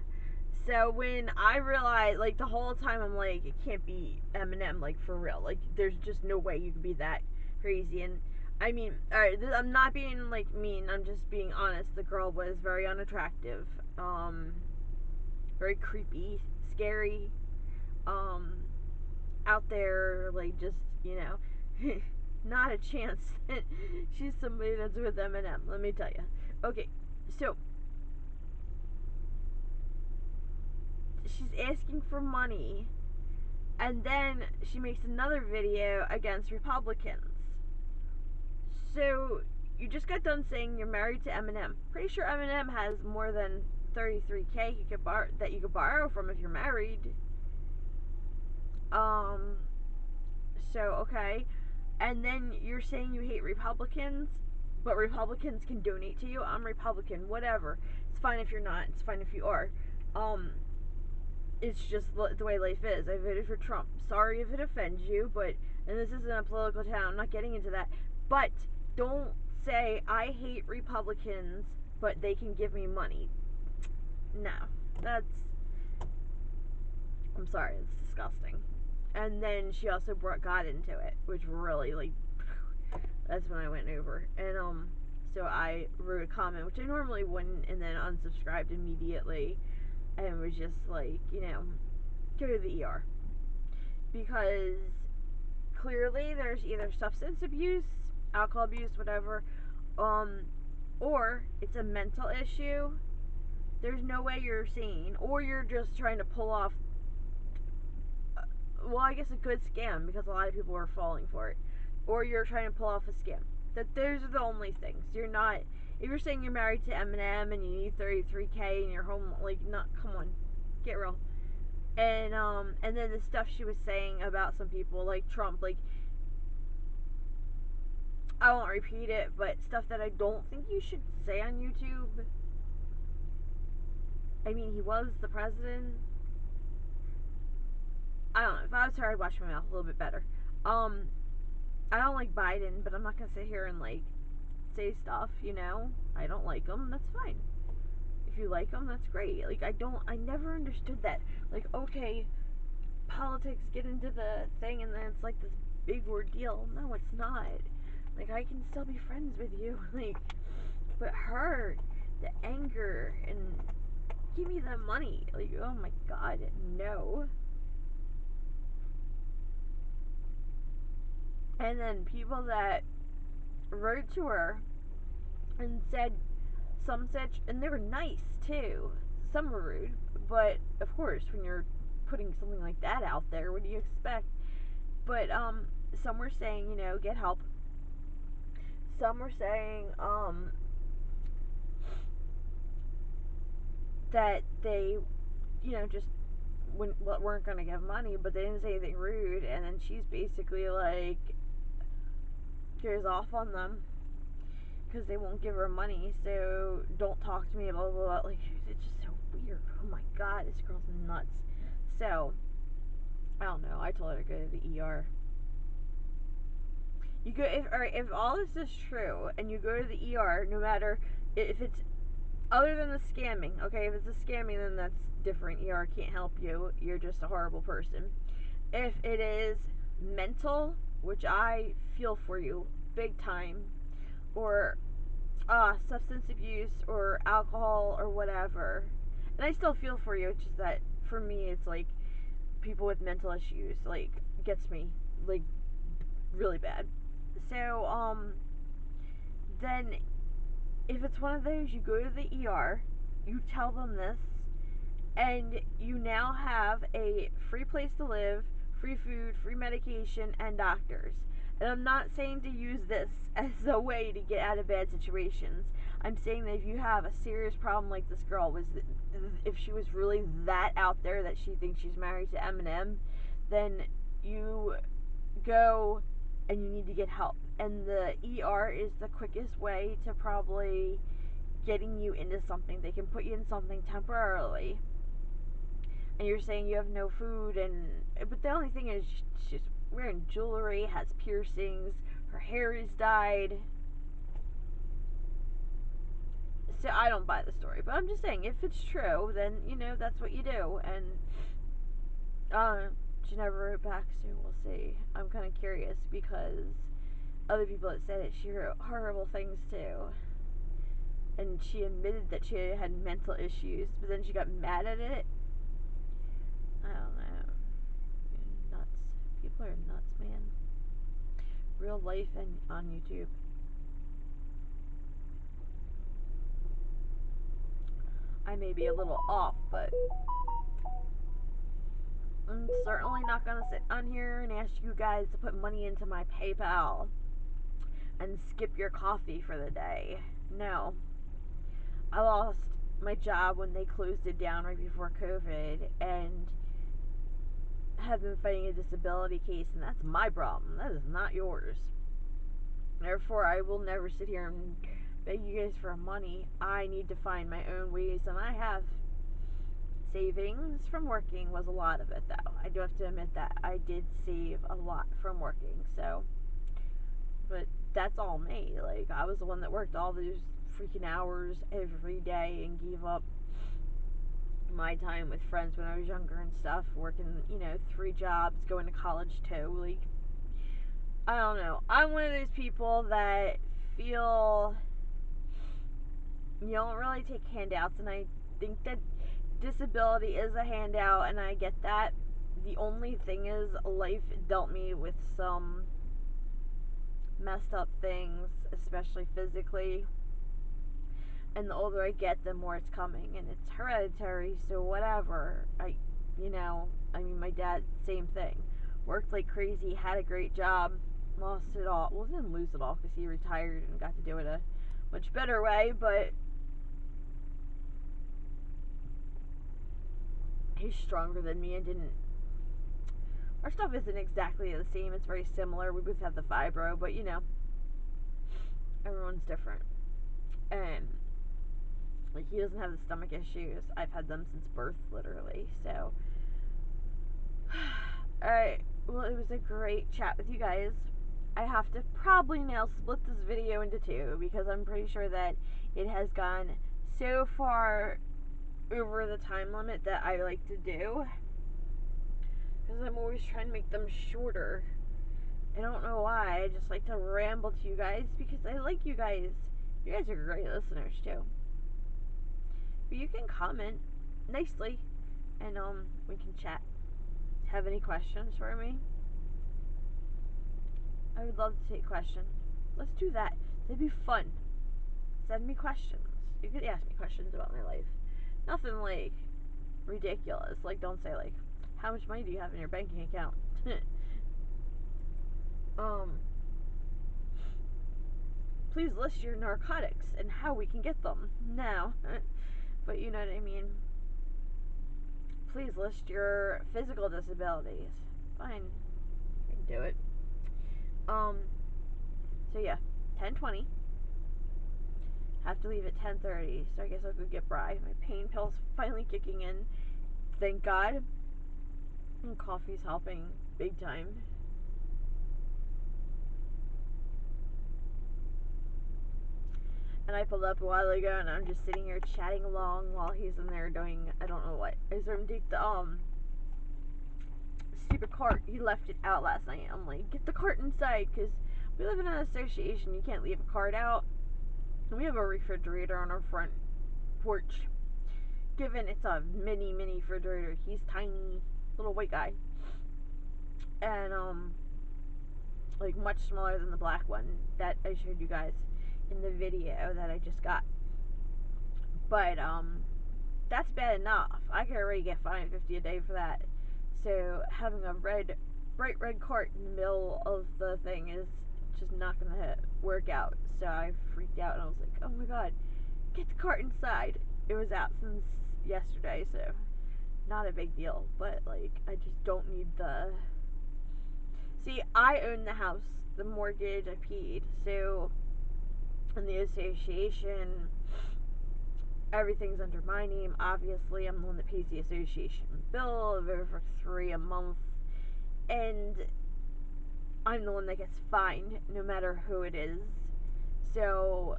So when I realized, like the whole time, I'm like, it can't be Eminem, like for real. Like, there's just no way you could be that crazy. And I mean, alright, I'm not being like mean. I'm just being honest. The girl was very unattractive, very creepy, scary, out there, like just not a chance that she's somebody that's with Eminem. Let me tell you. Okay, so she's asking for money, and then she makes another video against Republicans. So you just got done saying you're married to Eminem. Pretty sure Eminem has more than 33K that you could borrow from if you're married. So okay, and then you're saying you hate Republicans, but Republicans can donate to you. I'm Republican, whatever. It's fine if you're not. It's fine if you are. It's just the way life is. I voted for Trump. Sorry if it offends you, but and this isn't a political town. I'm not getting into that. But don't say I hate Republicans, but they can give me money. No, that's. I'm sorry. It's disgusting. And then she also brought God into it, which really like that's when I went over. And so I wrote a comment, which I normally wouldn't, and then unsubscribed immediately, and was just like, go to the ER, because clearly there's either substance abuse, alcohol abuse, whatever, or it's a mental issue. There's no way you're sane, or you're just trying to pull off well, I guess a good scam, because a lot of people are falling for it, or you're trying to pull off a scam. That those are the only things. You're not. If you're saying you're married to Eminem and you need 33K and you're home, like, not. Come on, get real. And then the stuff she was saying about some people, like Trump, like, I won't repeat it, but stuff that I don't think you should say on YouTube. I mean, he was the president. I don't know. If I was her, I'd watch my mouth a little bit better. I don't like Biden, but I'm not gonna sit here and like say stuff. I don't like him. That's fine. If you like him, that's great. Like I never understood that. Like, okay, politics get into the thing, and then it's like this big ordeal. No, it's not. Like, I can still be friends with you. Like, but her, the anger, and give me the money. Like, oh my god, no. And then people that wrote to her and said, and they were nice too. some were rude, but of course, when you're putting something like that out there, what do you expect? But some were saying, get help. Some were saying that they, just weren't gonna give money, but they didn't say anything rude. And then she's basically like goes off on them because they won't give her money. So don't talk to me, blah blah blah. Like, it's just so weird. Oh my god, this girl's nuts. So I don't know. I told her to go to the ER. You go if all this is true, and you go to the ER, no matter if it's other than the scamming. Okay, if it's a scamming, then that's different. ER can't help you. You're just a horrible person. If it is mental, which I feel for you big time, or substance abuse or alcohol or whatever, and I still feel for you. It's just that for me, it's like people with mental issues like gets me like really bad. So then if it's one of those, you go to the ER, you tell them this, and you now have a free place to live, free food, free medication, and doctors. And I'm not saying to use this as a way to get out of bad situations. I'm saying that if you have a serious problem like this girl was, if she was really that out there that she thinks she's married to Eminem, then you go and you need to get help. And the ER is the quickest way to probably getting you into something. They can put you in something temporarily. And you're saying you have no food, but the only thing is she's wearing jewelry, has piercings, her hair is dyed. So I don't buy the story, but I'm just saying if it's true, then that's what you do. And she never wrote back, so we'll see. I'm kind of curious because other people that said it, she wrote horrible things too. And she admitted that she had mental issues, but then she got mad at it. I don't know. You're nuts. People are nuts, man. Real life and on YouTube. I may be a little off, but I'm certainly not going to sit on here and ask you guys to put money into my PayPal and skip your coffee for the day. No. I lost my job when they closed it down right before COVID and have been fighting a disability case, and that's my problem. That is not yours. Therefore, I will never sit here and beg you guys for money. I need to find my own ways, and I have. Savings from working was a lot of it, though. I do have to admit that. I did save a lot from working, so. But that's all me. Like, I was the one that worked all those freaking hours every day and gave up my time with friends when I was younger and stuff, working, 3 jobs, going to college too. Like, I don't know. I'm one of those people that feel you don't really take handouts, and I think that disability is a handout, and I get that. The only thing is, life dealt me with some messed up things, especially physically. And the older I get, the more it's coming, and it's hereditary, so whatever. My dad, same thing. Worked like crazy, had a great job, lost it all. Well, didn't lose it all because he retired and got to do it a much better way, but he's stronger than me and didn't. Our stuff isn't exactly the same. It's very similar. We both have the fibro, but everyone's different. And like, he doesn't have the stomach issues. I've had them since birth, literally. So, alright. Well, it was a great chat with you guys. I have to probably now split this video into 2 because I'm pretty sure that it has gone so far over the time limit that I like to do. Because I'm always trying to make them shorter. I don't know why. I just like to ramble to you guys because I like you guys. You guys are great listeners too. But you can comment nicely and we can chat. Have any questions for me? I would love to take questions. Let's do that. That'd be fun. Send me questions. You could ask me questions about my life. Nothing like ridiculous. Like, don't say like, how much money do you have in your banking account? um, please list your narcotics and how we can get them now. But you know what I mean. Please list your physical disabilities. Fine, I can do it. So yeah, 10:20. Have to leave at 10:30. So I guess I'll go get Bri. My pain pill's finally kicking in. Thank God. And coffee's helping big time. And I pulled up a while ago, and I'm just sitting here chatting along while he's in there doing I don't know what. I saw him take the stupid cart. He left it out last night. I'm like, get the cart inside, because we live in an association. You can't leave a cart out. And we have a refrigerator on our front porch. Given it's a mini refrigerator, he's tiny, little white guy, and like much smaller than the black one that I showed you guys in the video that I just got. But that's bad enough. I could already get $5.50 a day for that. So having a bright red cart in the middle of the thing is just not gonna work out. So I freaked out and I was like, oh my god, get the cart inside. It was out since yesterday, so not a big deal. But like, I just don't need the. See, I own the house, the mortgage I paid, so in the association, everything's under my name. Obviously, I'm the one that pays the association bill of over $3 a month, and I'm the one that gets fined no matter who it is. So,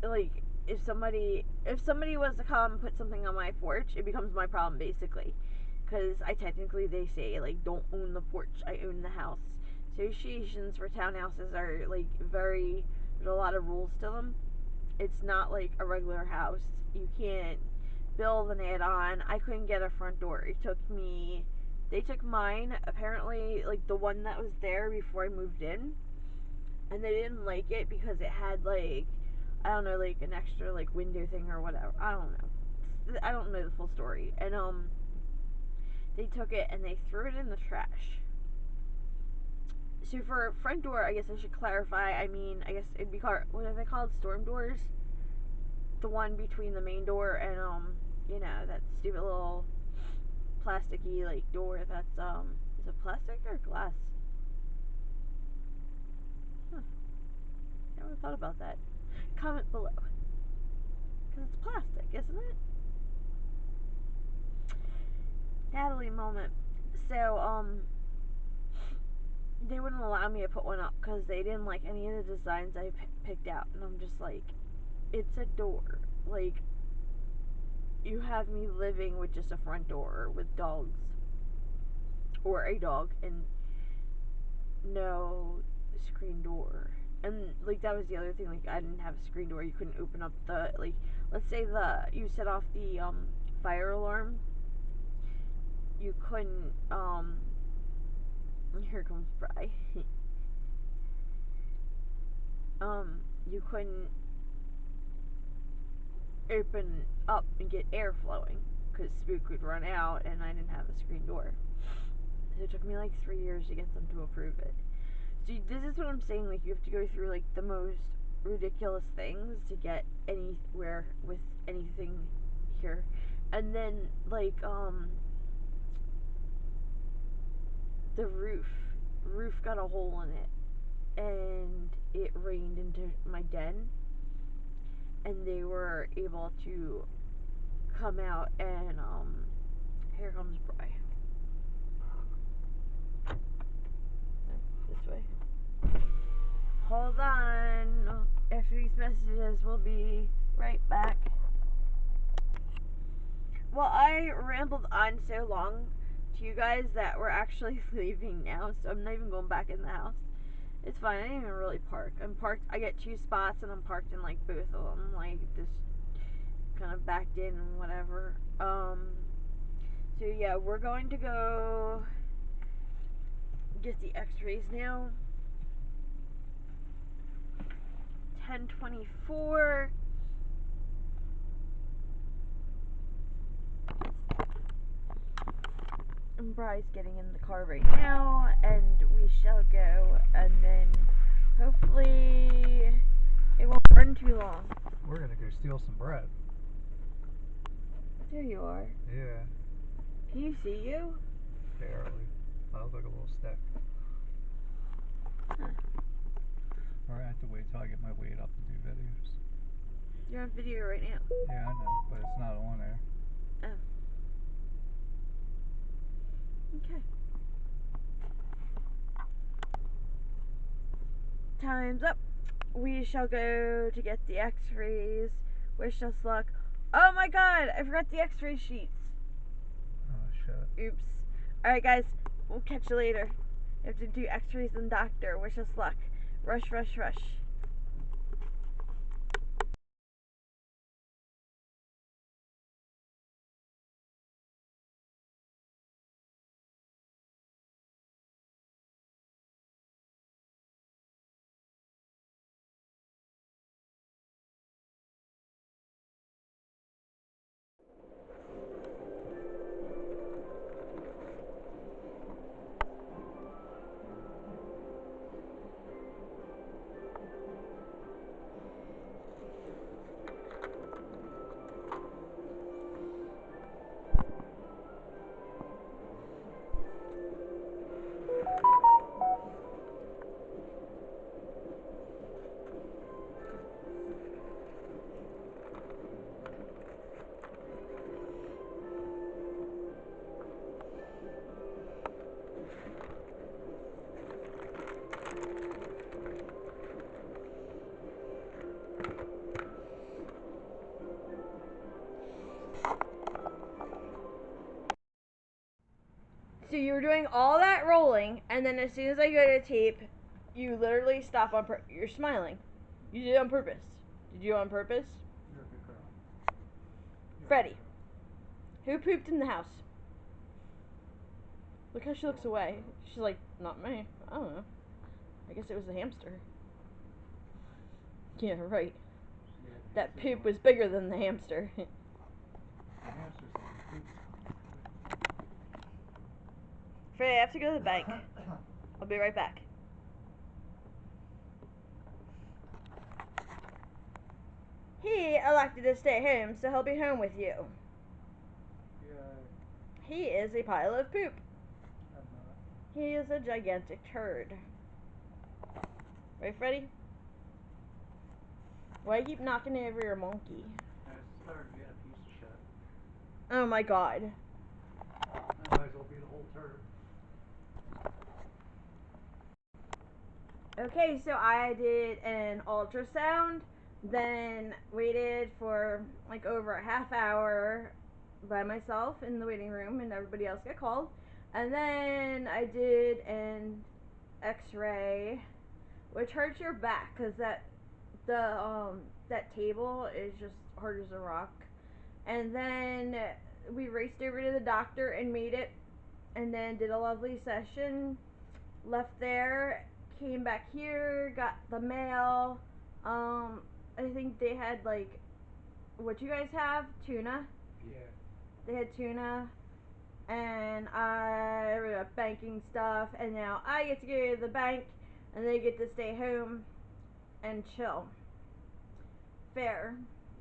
like, if somebody was to come and put something on my porch, it becomes my problem basically, because they say like, don't own the porch, I own the house. Associations for townhouses are like there's a lot of rules to them. It's not like a regular house. You can't build an add-on. I couldn't get a front door. They took mine, apparently, like the one that was there before I moved in, and they didn't like it because it had like, I don't know, like an extra like window thing or whatever. I don't know the full story. And they took it and they threw it in the trash. So for front door, I guess I should clarify. I mean, I guess it'd be called, what are they called? Storm doors. The one between the main door and that stupid little plasticky like door. That's is it plastic or glass? Huh. Never thought about that. Comment below. Because it's plastic, isn't it? Natalie moment. So, they wouldn't allow me to put one up because they didn't like any of the designs I picked out. And I'm just like, it's a door. Like, you have me living with just a front door with dogs. Or a dog and no screen door. And like, that was the other thing, like I didn't have a screen door. You couldn't open up the, like, let's say you set off the fire alarm. You couldn't here comes Bri. You couldn't open up and get air flowing because Spook would run out and I didn't have a screen door. So it took me like 3 years to get them to approve it. So this is what I'm saying, like, you have to go through like the most ridiculous things to get anywhere with anything here. And then like the roof got a hole in it and it rained into my den, and they were able to come out and here comes Bri. This way. Hold on. After these messages, we'll be right back. Well, I rambled on so long to you guys that we're actually leaving now, so I'm not even going back in the house. It's fine. I didn't even really park. I get 2 spots, and I'm parked in like both of them, like just kind of backed in and whatever. So yeah, we're going to go get the X-rays now. 10:24. Bry's getting in the car right now, and we shall go, and then hopefully it won't run too long. We're gonna go steal some bread. There you are. Yeah. Can you see you? Barely. I look like a little stick. Huh. We're gonna have to wait till I get my weight up to do videos. You're on video right now. Yeah, I know, but it's not on there. Oh. Okay. Time's up. We shall go to get the x-rays. Wish us luck. Oh my god, I forgot the x-ray sheets. Oh shit. Oops. Alright guys, we'll catch you later. We have to do x-rays and doctor. Wish us luck. Rush, rush, rush. So you were doing all that rolling, and then as soon as I go to tape, you literally stop on you're smiling. You did it on purpose. Did you on purpose? You're a good girl. Freddie, who pooped in the house? Look how she looks away. She's like, not me. I don't know. I guess it was the hamster. Yeah, right. Yeah, That poop was bigger than the hamster. The hamster's the one who pooped. Freddie, I have to go to the bank. I'll be right back. He elected to stay home, so he'll be home with you. Yeah, He is a pile of poop. I'm not. He is a gigantic turd. Right, Freddie? Why you keep knocking over your monkey? I just tired of being a piece of shit. Oh my god. I might as well be the whole turd. Okay, so I did an ultrasound, then waited for like over a half hour by myself in the waiting room, and everybody else got called. And then I did an x-ray, which hurts your back because that table is just hard as a rock. And then we raced over to the doctor and made it, and then did a lovely session. Left there, came back here, got the mail. I think they had like what you guys have, tuna. Yeah. They had tuna, and I wrote up banking stuff, and now I get to go to the bank, and they get to stay home and chill. Fair,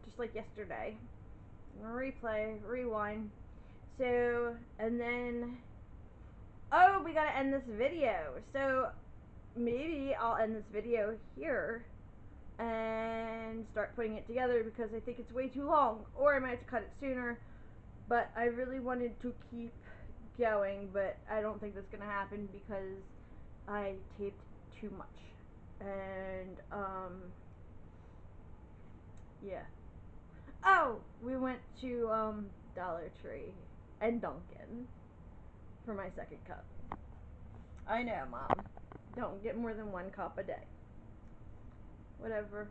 just like yesterday. Replay, rewind. So, and then, oh, we gotta end this video. So, maybe I'll end this video here and start putting it together because I think it's way too long, or I might have to cut it sooner. But I really wanted to keep going, but I don't think that's gonna happen because I taped too much. And yeah. Oh, we went to Dollar Tree and Dunkin' for my second cup. I know, Mom. Don't get more than 1 cup a day. Whatever.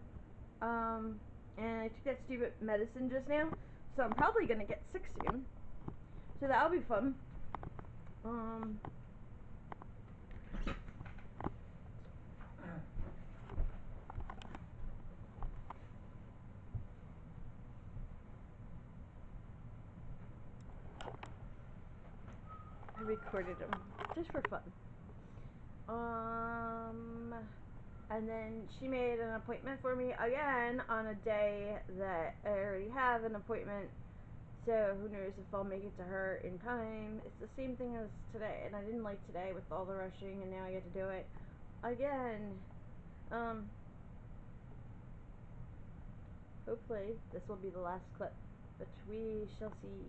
And I took that stupid medicine just now, so I'm probably gonna get sick soon. So that'll be fun. recorded them just for fun. And then she made an appointment for me again on a day that I already have an appointment. So who knows if I'll make it to her in time. It's the same thing as today, and I didn't like today with all the rushing, and now I get to do it again. Hopefully this will be the last clip, but we shall see.